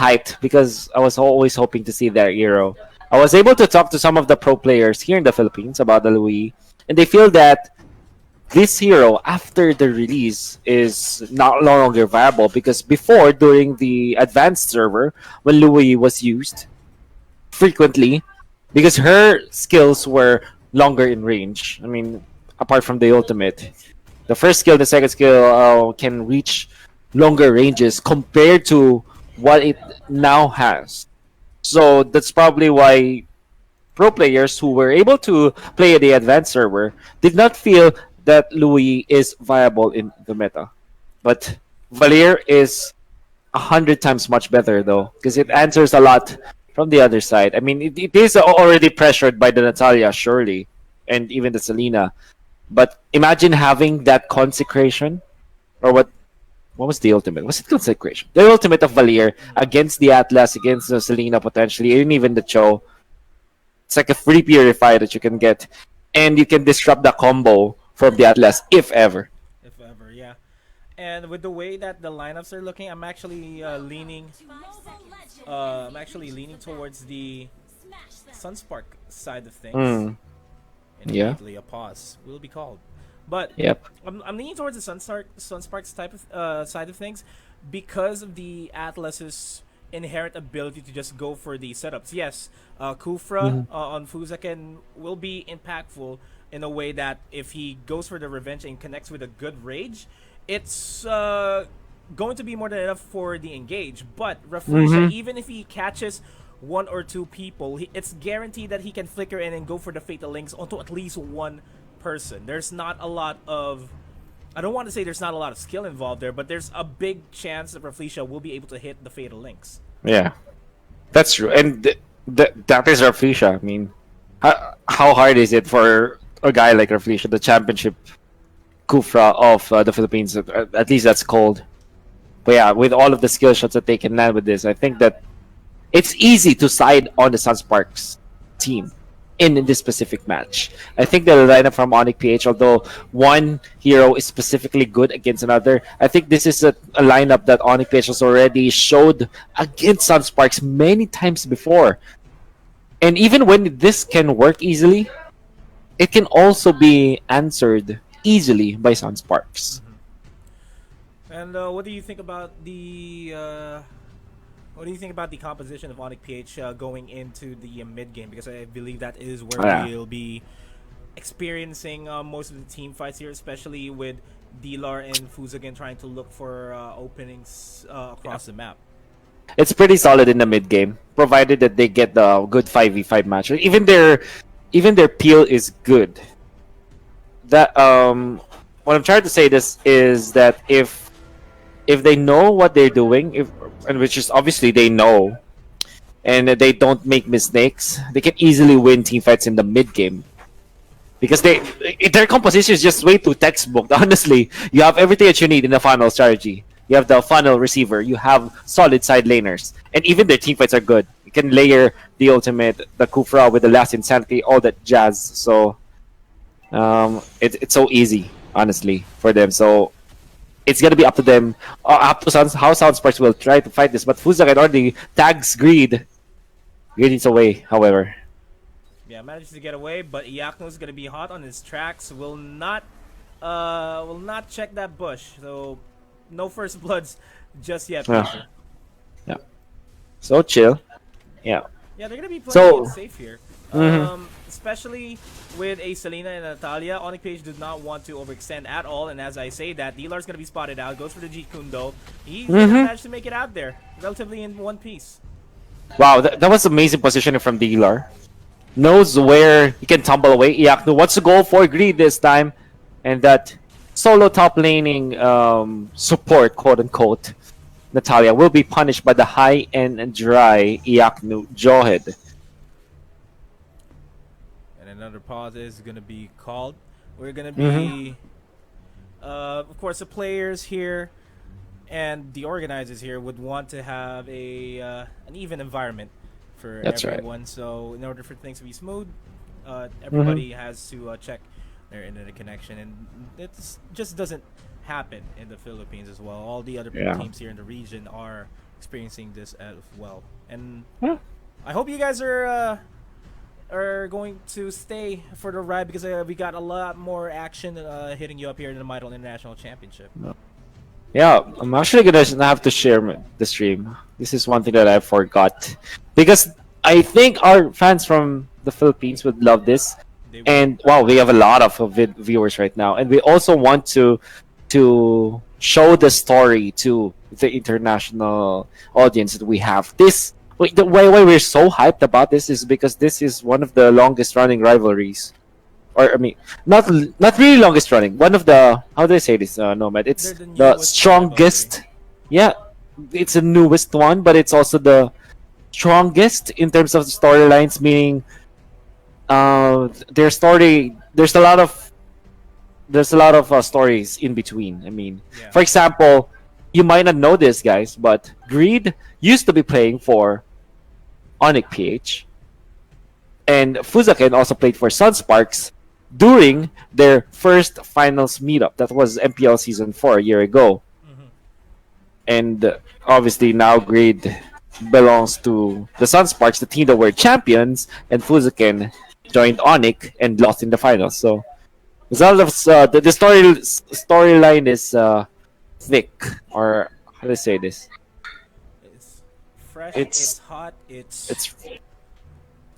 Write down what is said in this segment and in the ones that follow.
hyped because I was always hoping to see that hero. I was able to talk to some of the pro players here in the Philippines about the Louis, and they feel that this hero after the release is not no longer viable because before during the advanced server when Louis was used frequently because her skills were longer in range. I mean, apart from the ultimate, the first skill, the second skill can reach longer ranges compared to what it now has. So that's probably why pro players who were able to play the advanced server did not feel that Louis is viable in the meta. But Valier is 100 times much better though, because it Yeah. answers a lot from the other side. I mean, it is already pressured by the Natalia, surely, and even the Selena. But imagine having that consecration, or what was the ultimate? Was it consecration? The ultimate of Valier against the Atlas, against the Selena potentially, and even the Cho. It's like a free purify that you can get, and you can disrupt the combo from the Atlas if ever. If ever, yeah. And with the way that the lineups are looking, I'm actually leaning. I'm actually leaning towards the Sunspark side of things. Mm, And yeah. immediately a pause will be called. But Yep. I'm leaning towards the Sunsparks type of side of things because of the Atlas's inherent ability to just go for the setups. Yes, Kufra Hmm. on Fuzaken will be impactful in a way that if he goes for the revenge and connects with a good rage, it's going to be more than enough for the engage. But Rafflesia, Hmm. even if he catches one or two people, it's guaranteed that he can flicker in and go for the fatal links onto at least one person. There's not a lot of, I don't want to say there's not a lot of skill involved there, but there's a big chance that Rafflesia will be able to hit the fatal links. Yeah, that's true. And that is Rafisha. I mean, how hard is it for a guy like Rafisha, the championship Kufra of the Philippines? At least that's called. But yeah, with all of the skill shots that they can land with this, I think that it's easy to side on the Sunsparks team in this specific match. I think the lineup from Onic PH, although one hero is specifically good against another, I think this is a lineup that Onic PH has already showed against Sunsparks many times before. And even when this can work easily, it can also be answered easily by Sunsparks. And what do you think about the what do you think about the composition of Onic PH going into the mid game? Because I believe that is where Yeah. we'll be experiencing most of the team fights here, especially with Dilar and Fuzagen trying to look for openings across the map. It's pretty solid in the mid game, provided that they get the good 5v5 match. Even their peel is good. That what I'm trying to say this is that if they know what they're doing, if and which is obviously they know, and they don't make mistakes, they can easily win team fights in the mid game because their composition is just way too textbook. Honestly, you have everything that you need in the final strategy. You have the funnel receiver. You have solid side laners, and even their team fights are good. You can layer the ultimate, the Kufra with the last insanity, all that jazz. So it's so easy, honestly, for them. So it's gonna be up to them, up to how Soundsparks will try to fight this. But Fuzak already tags Greed. Greed is away, however. Yeah, manages to get away, but Iakno's gonna be hot on his tracks. Will not check that bush. So no first bloods just yet, Yeah, people. yeah. So chill. Yeah. Yeah, they're gonna be playing So. it safe here. Mhm. Especially with a Selena and Natalia, Onic Page did not want to overextend at all, and as I say that, Dilar's gonna be spotted out, goes for the Jeet Kundo. He's gonna Mhm. manage to make it out there, relatively in one piece. Wow, that was amazing positioning from Dilar. Knows where he can tumble away. Iakno wants to go for Greed this time, and that solo top laning support, quote unquote, Natalia will be punished by the high and dry Iaknu Johed. And another pause is gonna be called. We're gonna Hmm. be, of course, the players here and the organizers here would want to have a an even environment for That's right. everyone. So in order for things to be smooth, Hmm. everybody has to check their internet connection, and it just doesn't happen in the Philippines as well. All the other Yeah. teams here in the region are experiencing this as well. And Yeah. I hope you guys are going to stay for the ride because we got a lot more action hitting you up here in the Mytel International Championship. Yeah, I'm actually gonna have to share the stream. This is one thing that I forgot because I think our fans from the Philippines would love this. They will. And wow, we have a lot of viewers right now, and we also want to show the story to the international audience that we have. This the why we're so hyped about this is because this is one of the longest running rivalries, or I mean, not really longest running. One of the, how do I say this? Nomad. It's They're the the newest strongest. Yeah, it's the newest one, but it's also the strongest in terms of the storylines. Meaning, their story. There's a lot of stories in between. I mean, Yeah. for example, you might not know this, guys, but Greed used to be playing for Onic PH, and Fuzaken also played for Sunsparks during their first finals meetup. That was MPL Season 4 a year ago. Mhm. And obviously now Greed belongs to the Sunsparks, the team that were champions, and Fuzaken joined Onic and lost in the finals. So the storyline is thick, or how do I say this? It's fresh. It's It's hot. it's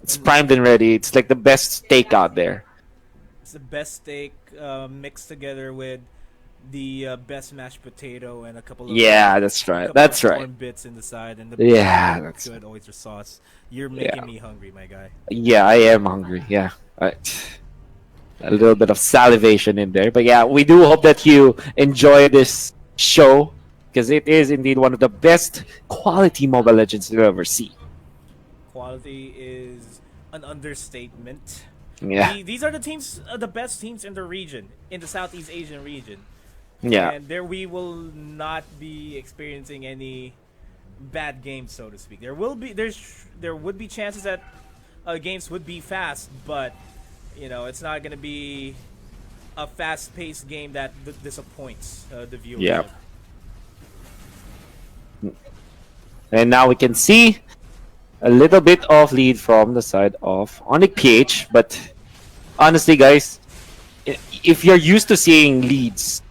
it's primed and ready. It's like the best steak out there. It's the best steak mixed together with the best mashed potato and a couple of Yeah, that's right. couple That's of right. corn bits in the side and the Yeah, that's good oyster sauce. You're making yeah. me hungry, my guy. Yeah, I am hungry. Yeah, a little bit of salivation in there, but yeah, we do hope that you enjoy this show because it is indeed one of the best quality Mobile Legends you'll ever see. Quality is an understatement. Yeah, These are the teams, the best teams in the region, in the Southeast Asian region. yeah, And there we will not be experiencing any bad games, so to speak. There would be chances that games would be fast, but it's not going to be a fast-paced game that disappoints the viewership. yeah. And now we can see a little bit of lead from the side of Onic PH, but honestly, guys, if you're used to seeing leads,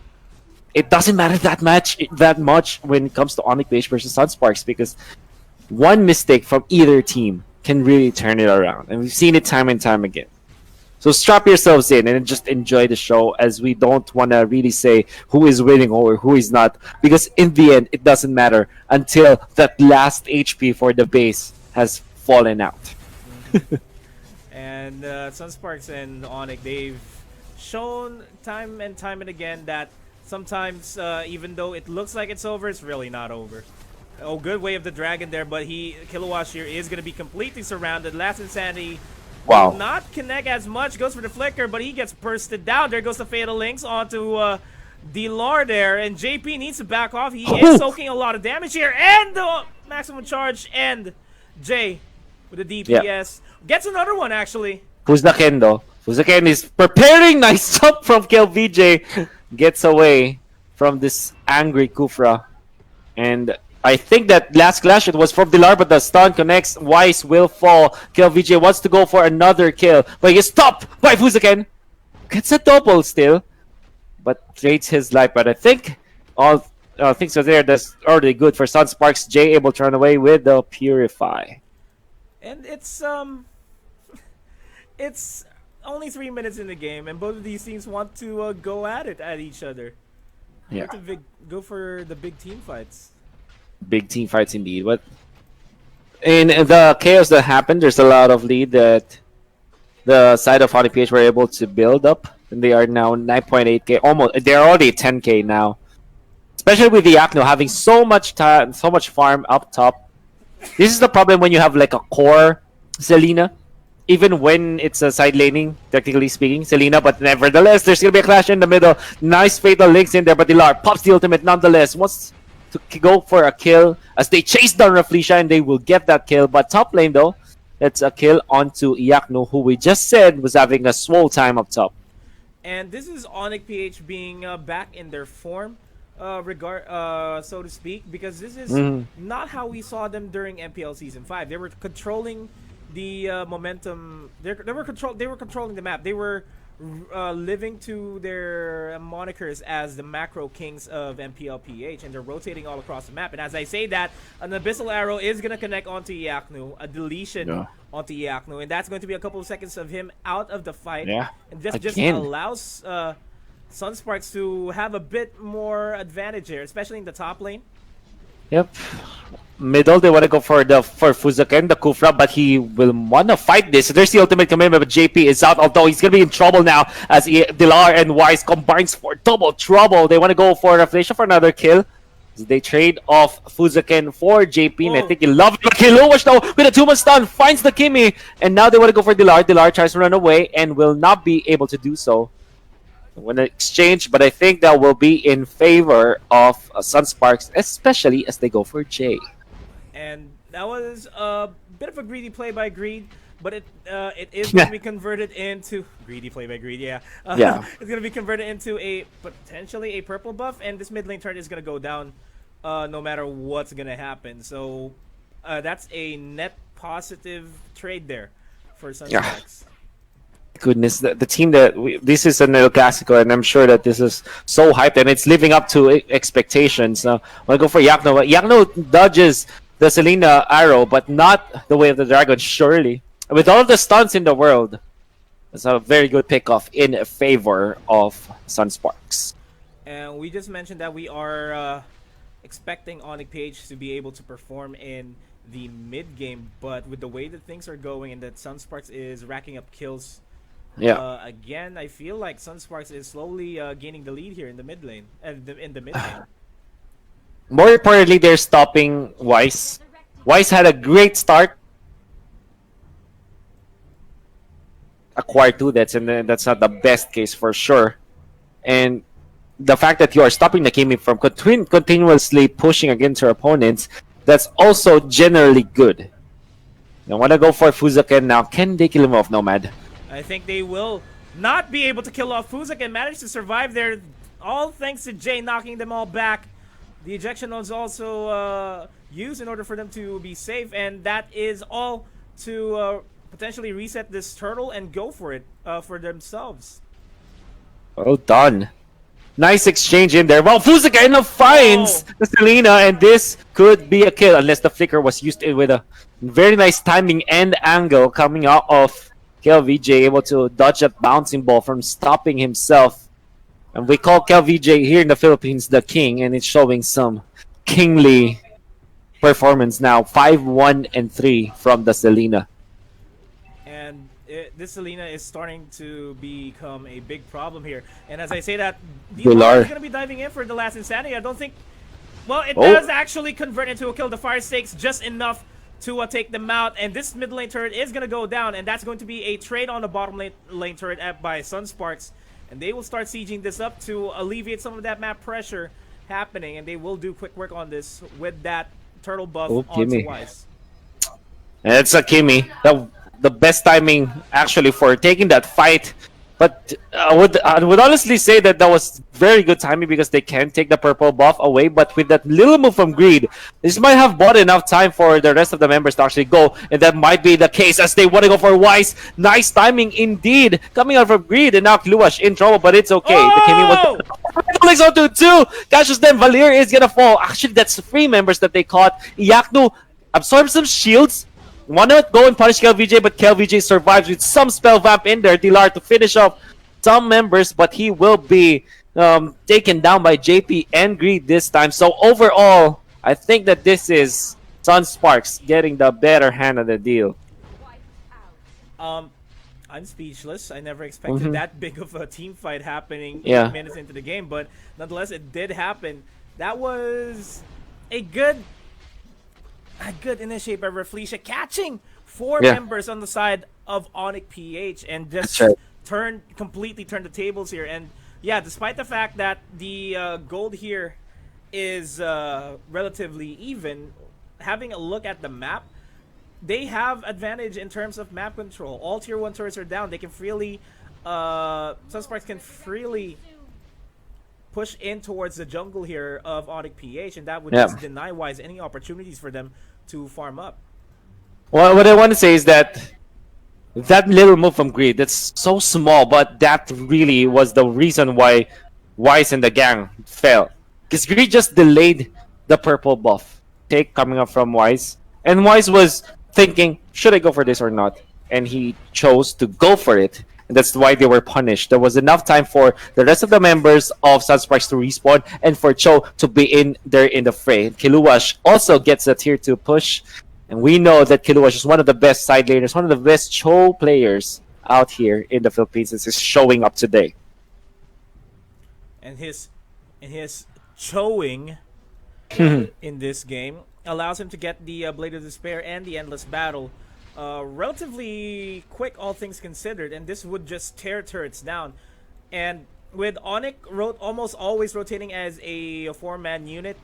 it doesn't matter that much when it comes to Onic PH versus Sunsparks because one mistake from either team can really turn it around, and we've seen it time and time again. So strap yourselves in and just enjoy the show, as we don't want to really say who is winning or who is not, because in the end, it doesn't matter until that last HP for the base has fallen out. And Sunsparks and Onic, they've shown time and again that sometimes, even though it looks like it's over, it's really not over. Oh, good way of the dragon there, but Kilowatt here is going to be completely surrounded. Last Insanity Wow. will not connect as much. Goes for the flicker, but he gets bursted down. There goes the Fatal Links onto Dilar there, and JP needs to back off. He is soaking a lot of damage here, and the maximum charge, and Jay with the DPS. Gets another one, actually. Fuzaken though. Fuzaken is preparing. Nice jump from KLVJ. Gets away from this angry Kufra. And I think that last clash, it was from Dilar, but the stun connects. Wise will fall. KLVJ wants to go for another kill, but he is stopped by Fuzaken. Gets a double still, but trades his life. But I think all things are there. That's already good for Sunsparks. Jay able to run away with the Purify. And it's it's only 3 minutes in the game, and both of these teams want to go at it at each other. Yeah. Go for the big team fights. Big team fights indeed. But in the chaos that happened, there's a lot of lead that the side of Onic PH were able to build up, and they are now 9.8k. Almost, they're already 10k now. Especially with the Yakno having so much time, so much farm up top. This is the problem when you have like a core Selena, even when it's a side laning, technically speaking, Selena. But nevertheless, there's gonna be a clash in the middle. Nice Fatal Links in there, but Dilar pops the ultimate nonetheless. Wants to go for a kill as they chase down Raflisha, and they will get that kill. But top lane though, that's a kill onto Iakno, who we just said was having a swole time up top. And this is Onic PH being back in their form. so to speak, because this is Mhm. not how we saw them during MPL Season 5. They were controlling the momentum. They were controlling the map. They were living to their monikers as the macro kings of MPL PH, and they're rotating all across the map. And as I say that, an abyssal arrow is gonna connect onto Yaknu, a deletion Yeah. onto Yaknu, and that's going to be a couple of seconds of him out of the fight. Yeah. And just Again. allows Sunsparks to have a bit more advantage here, especially in the top lane. Yep. Middle, they want to go for Fuzaken, the Kufra, but he will want to fight this. There's the ultimate commitment, but JP is out, although he's going to be in trouble now as Dilar and Wise combines for double trouble. They want to go for Revelation for another kill. They trade off Fuzaken for JP, and I think he loved it. Kiluwash though with a 2-man stun finds the Kimi, and now they want to go for Dilar. Dilar tries to run away and will not be able to do so. When exchange, but I think that will be in favor of Sunsparks, especially as they go for J. And that was a bit of a greedy play by Greed, but it is going to be converted into greedy play by Greed. Yeah, Yeah. It's going to be converted into a potentially a purple buff, and this mid lane turret is going to go down no matter what's going to happen. So that's a net positive trade there for Sunsparks. Yeah. Goodness, the team that this is an El Clasico, and I'm sure that this is so hyped and it's living up to expectations. We'll go for Yakno. Yakno dodges the Selena arrow, but not the way of the dragon, surely. With all the stunts in the world, it's a very good pickoff in favor of Sunsparks. And we just mentioned that we are expecting Onic PH to be able to perform in the mid game, but with the way that things are going and that Sunsparks is racking up kills. Yeah. Again, I feel like Sunsparks is slowly gaining the lead here in the mid lane. In the mid lane. More importantly, they're stopping Wise. Wise had a great start. Acquire 2 deaths, and then that's not the best case for sure. And the fact that you are stopping the Kimi from continuously pushing against your opponents, that's also generally good. I want to go for Fuzaken now. Can they kill him off, Nomad? I think they will not be able to kill off Fuzak and manage to survive there, all thanks to Jay knocking them all back. The ejection was also used in order for them to be safe, and that is all to potentially reset this turtle and go for it for themselves. Well done. Nice exchange in there. Well, Fuzaken finds the Selena, and this could be a kill unless the flicker was used with a very nice timing and angle coming out of KelVJ, able to dodge that bouncing ball from stopping himself. And we call KelVJ here in the Philippines the king, and it's showing some kingly performance now. 5-1-3 from the Selena. And this Selena is starting to become a big problem here. And as I say that, Dilar is going to be diving in for the last Insanity. I don't think... Well, it does actually convert into a kill. The fire stakes just enough to take them out, and this mid lane turret is going to go down, and that's going to be a trade on the bottom lane turret by Sunsparks, and they will start sieging this up to alleviate some of that map pressure happening, and they will do quick work on this with that turtle buff onto Wise. And it's a Kimi. The best timing actually for taking that fight. But I would honestly say that was very good timing because they can take the purple buff away. But with that little move from Greed, this might have bought enough time for the rest of the members to actually go. And that might be the case as they want to go for Wise. Nice timing indeed. Coming out from Greed, and now Kluash in trouble, but it's okay. The Kimi was on to 2. Catches them. Valir is going to fall. Actually, that's 3 members that they caught. Yaknu absorbs some shields. Wanna go and punish KelVJ, but KelVJ survives with some spell vamp in there. Dilar to finish off some members, but he will be taken down by JP and Greed this time. So overall, I think that this is Sunsparks getting the better hand of the deal. I'm speechless. I never expected that big of a team fight happening 8 minutes into the game, but nonetheless, it did happen. That was a good initiate by Reflecia, catching 4 members on the side of Onic PH, and just completely turn the tables here. And yeah, despite the fact that the gold here is relatively even, having a look at the map, they have advantage in terms of map control. All tier 1 turrets are down. They can freely Sunsparks can freely push in towards the jungle here of Onic PH, and that would Yeah. just deny Wise any opportunities for them to farm up. Well, what I want to say is that that little move from Greed, that's so small, but that really was the reason why Wise and the gang fell. Because Greed just delayed the purple buff take coming up from Wise. And Wise was thinking, should I go for this or not? And he chose to go for it. And that's why they were punished. There was enough time for the rest of the members of Sunsparks to respawn and for Cho to be in there in the fray. Kiluash also gets a tier 2 push. And we know that Kiluash is one of the best side laners, one of the best Cho players out here in the Philippines. This is showing up today. And his showing in this game allows him to get the Blade of Despair and the Endless Battle relatively quick, all things considered, and this would just tear turrets down. And with Onic almost always rotating as a 4-man unit,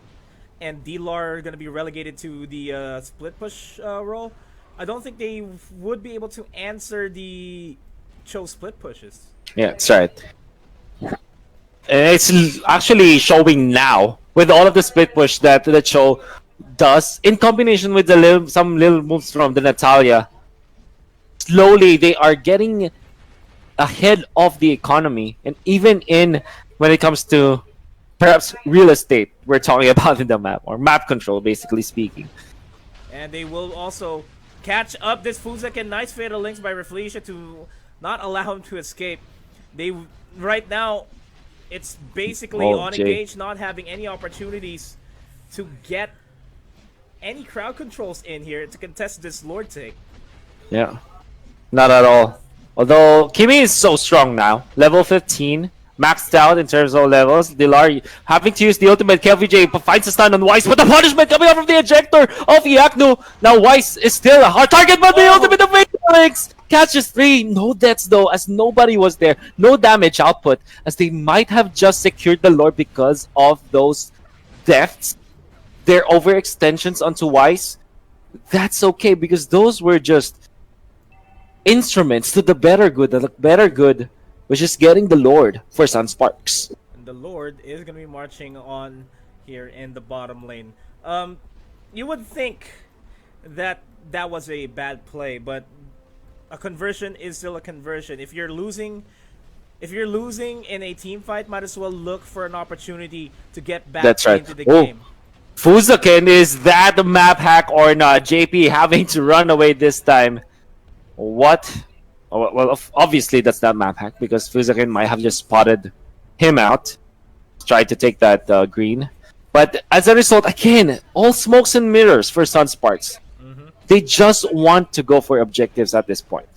and D-Lar going to be relegated to the split push role, I don't think they would be able to answer the Cho split pushes. Yeah, that's right. And it's actually showing now with all of the split push that the Cho does in combination with the some little moves from the Natalia. Slowly, they are getting ahead of the economy, and even in when it comes to perhaps real estate, we're talking about in the map or map control, basically speaking. And they will also catch up this Fuzak, and nice fatal links by Reflecia to not allow him to escape. They right now, it's basically Onic PH not having any opportunities to get any crowd controls in here to contest this Lord take. Yeah, not at all. Although Kimi is so strong now, level 15, maxed out in terms of levels. Dilar having to use the ultimate. KLVJ finds a stun on Weiss, but the punishment coming out from the ejector of Iaknu. Now Weiss is still a hard target, but the ultimate of Alex catches 3. No deaths though, as nobody was there. No damage output, as they might have just secured the Lord because of those deaths. Their overextensions onto Weiss. That's okay, because those were just instruments to the better good, which is getting the Lord for Sunsparks. And the Lord is going to be marching on here in the bottom lane. You would think that that was a bad play, but a conversion is still a conversion. If you're losing in a team fight, might as well look for an opportunity to get back into the game. Fuzakin, is that a map hack or not? JP having to run away this time. What? Oh, well, obviously that's not map hack, because Fuzakin might have just spotted him out, tried to take that green. But as a result, again, all smokes and mirrors for Sunsparks. They just want to go for objectives at this point.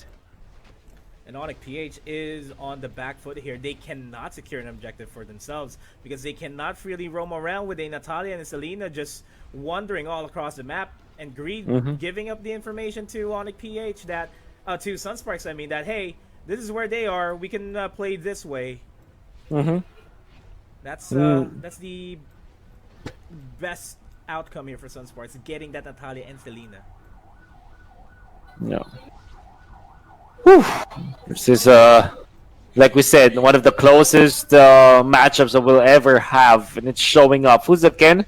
And Onic PH is on the back foot here. They cannot secure an objective for themselves because they cannot freely roam around with a Natalia and a Selena just wandering all across the map, and Greed giving up the information to Onic PH that to Sunsparks, I mean, that hey, this is where they are. We can play this way. That's the best outcome here for Sunsparks, getting that Natalia and Selena. Yeah. Whew. This is like we said, one of the closest matchups that we'll ever have, and it's showing up. Fuzakin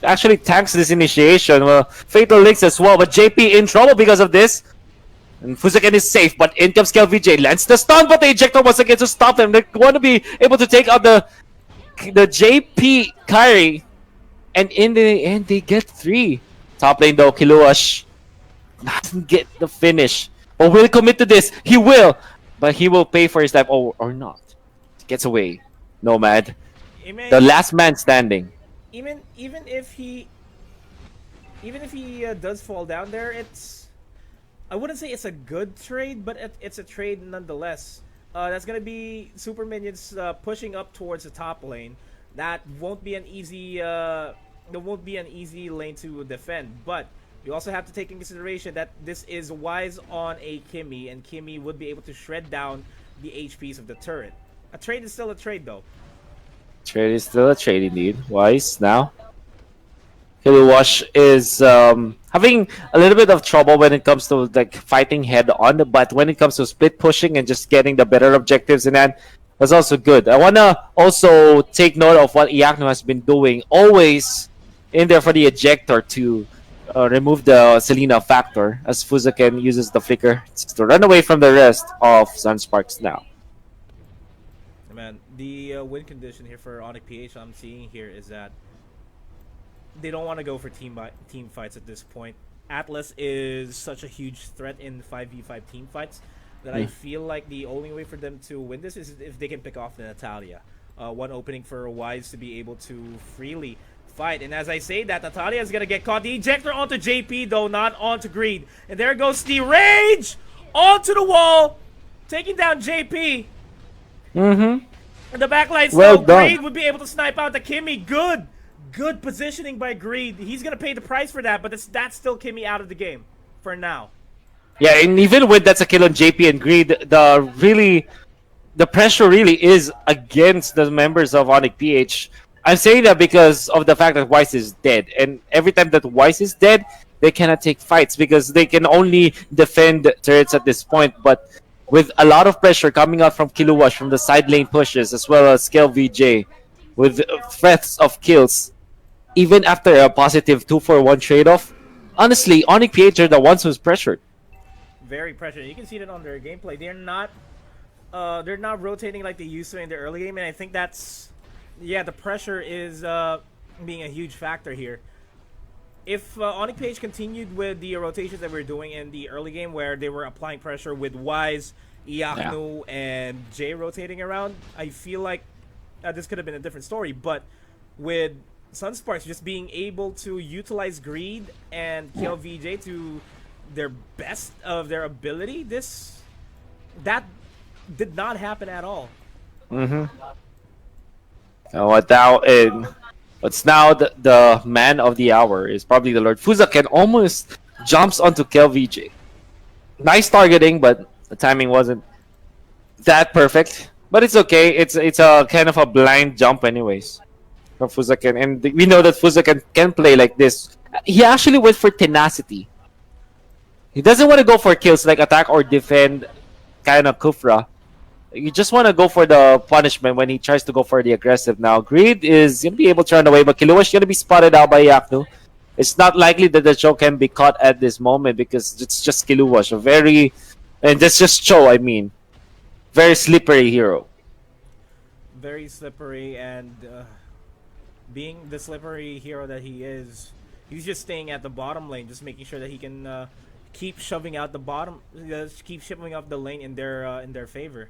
actually tanks this initiation. Well, Fatal Links as well, but JP in trouble because of this. And Fuzakin is safe, but in comes KLVJ, lands the stun, but the ejector once again to stop them. They want to be able to take out the JP Kyrie, and in the end they get 3. Top lane though, Kiluash doesn't get the finish. Or will commit to this. He will, but he will pay for his life. Oh, or not. Gets away. Nomad. The last man standing. Even if he does fall down there, I wouldn't say it's a good trade, but it's a trade nonetheless. That's gonna be super minions pushing up towards the top lane. That won't be an easy lane to defend, but you also have to take in consideration that this is Wise on a Kimmy, and Kimmy would be able to shred down the HPs of the turret. A trade is still a trade, though. Trade is still a trade, indeed. Wise now. Kiluash is having a little bit of trouble when it comes to like fighting head on, but when it comes to split pushing and just getting the better objectives in hand, was also good. I wanna also take note of what Iakno has been doing, always in there for the ejector to remove the Selena factor, as Fuzaken uses the flicker to run away from the rest of Sunsparks now. Man, the win condition here for Onic PH I'm seeing here is that they don't want to go for team fights at this point. Atlas is such a huge threat in 5v5 team fights that I feel like the only way for them to win this is if they can pick off the Natalia. One opening for Wise to be able to freely fight. And as I say that, Natalia is going to get caught. The ejector onto JP, though, not onto Greed. And there goes the Rage onto the wall, taking down JP. Mm-hmm. And the backline Well still, done. Greed would be able to snipe out the Kimmy. Good positioning by Greed. He's going to pay the price for that, but that's still Kimmy out of the game for now. Yeah, and even with that's a kill on JP and Greed, the pressure really is against the members of Onic PH. I'm saying that because of the fact that Weiss is dead, and every time that Weiss is dead, they cannot take fights because they can only defend turrets at this point. But with a lot of pressure coming out from Kiluwash from the side lane pushes, as well as Scale VJ, with threats of kills, even after a positive 2-for-1 trade-off, honestly, Onic PH are the ones who's pressured. Very pressured. You can see that on their gameplay. They're not rotating like they used to in the early game, and I think that's, yeah, the pressure is being a huge factor here. If Onic PH continued with the rotations that we were doing in the early game, where they were applying pressure with Wise, Iaknu, and Jay rotating around, I feel like this could have been a different story. But with Sunsparks just being able to utilize Greed and kill VJ to their best of their ability, that did not happen at all. Mm-hmm. What's now the man of the hour is probably the Lord. Fuzaken almost jumps onto Kel VJ. Nice targeting, but the timing wasn't that perfect. But it's okay. It's a kind of a blind jump anyways from Fuzaken. And we know that Fuzaken can play like this. He actually went for tenacity. He doesn't want to go for kills like attack or defend kind of Kufra. You just want to go for the punishment when he tries to go for the aggressive now. Greed is going to be able to run away, but Kiluwash is going to be spotted out by Yaknu. It's not likely that the Cho can be caught at this moment because it's just Kiluwash. And that's just Cho, I mean. Very slippery hero. Very slippery, and being the slippery hero that he is, he's just staying at the bottom lane, just making sure that he can keep shoving out the bottom, keep shoving up the lane in their favor.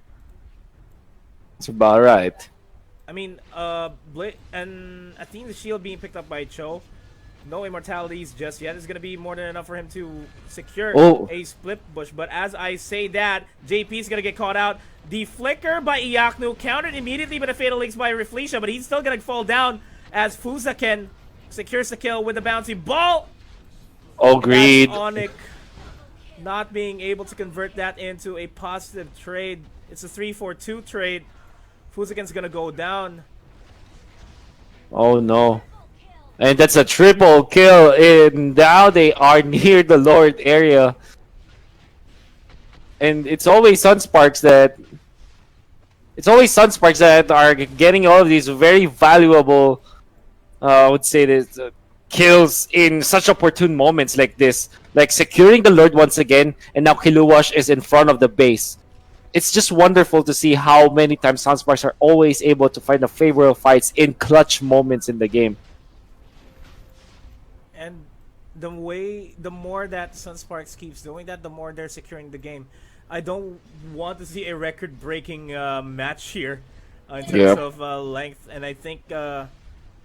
That's about right. I mean, and I think the shield being picked up by Cho, no immortalities just yet is going to be more than enough for him to secure a split push. But as I say that, JP is going to get caught out. The flicker by Iaknu countered immediately by the Fatal Links by Reflecia, but he's still going to fall down as Fuzaken secures the kill with the bouncy ball. Oh, Greed. Onic not being able to convert that into a positive trade. It's a 3-4-2 trade. Fuzaken's going to go down. Oh, no. And that's a triple kill, and now they are near the Lord area. And it's always Sunsparks that are getting all of these very valuable, I would say this, kills in such opportune moments like this. Like securing the Lord once again, and now Kiluwash is in front of the base. It's just wonderful to see how many times Sunsparks are always able to find the favorable fights in clutch moments in the game. And the more that Sunsparks keeps doing that, the more they're securing the game. I don't want to see a record-breaking match here in terms of length, and I think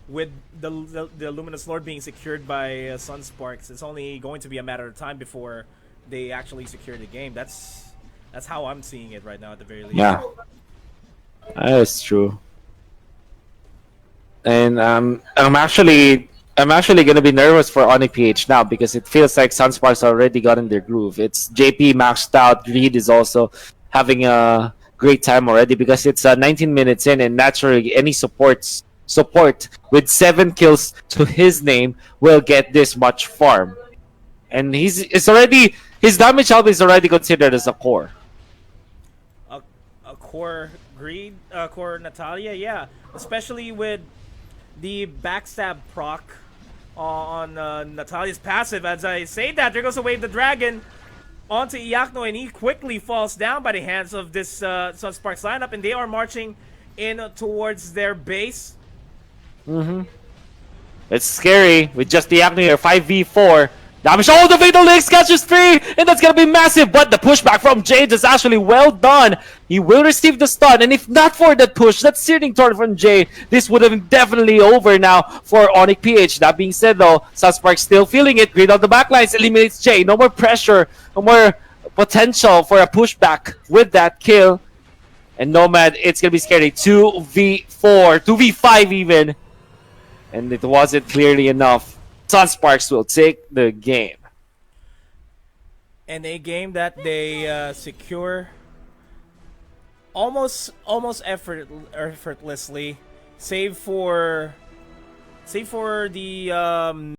with the Luminous Lord being secured by Sunsparks, it's only going to be a matter of time before they actually secure the game. That's how I'm seeing it right now, at the very least. Yeah, that's true. And I'm actually gonna be nervous for Onic PH now because it feels like Sunsparks already got in their groove. It's JP maxed out. Greed is also having a great time already because it's 19 minutes in, and naturally any support with 7 kills to his name will get this much farm. And his damage health is already considered as a core. A core agreed, Core Natalia. Yeah, especially with the backstab proc on Natalia's passive. As I say that, there goes a Wave the Dragon onto Iakno, and he quickly falls down by the hands of this Sunsparks lineup, and they are marching in towards their base. It's scary with just the Acne here, 5v4. Damage, oh, the Fatal Links catches 3, and that's gonna be massive, but the pushback from Jade is actually well done. He will receive the stun, and if not for that push, that searing torn from Jade, this would have been definitely over now for Onic PH. That being said though, Sunsparks still feeling it, greed on the backlines, eliminates Jade, no more pressure, no more potential for a pushback with that kill. And Nomad, it's gonna be scary, 2v4, 2v5 even. And it wasn't clearly enough. Sunsparks will take the game. And a game that they secure almost effortlessly, save for the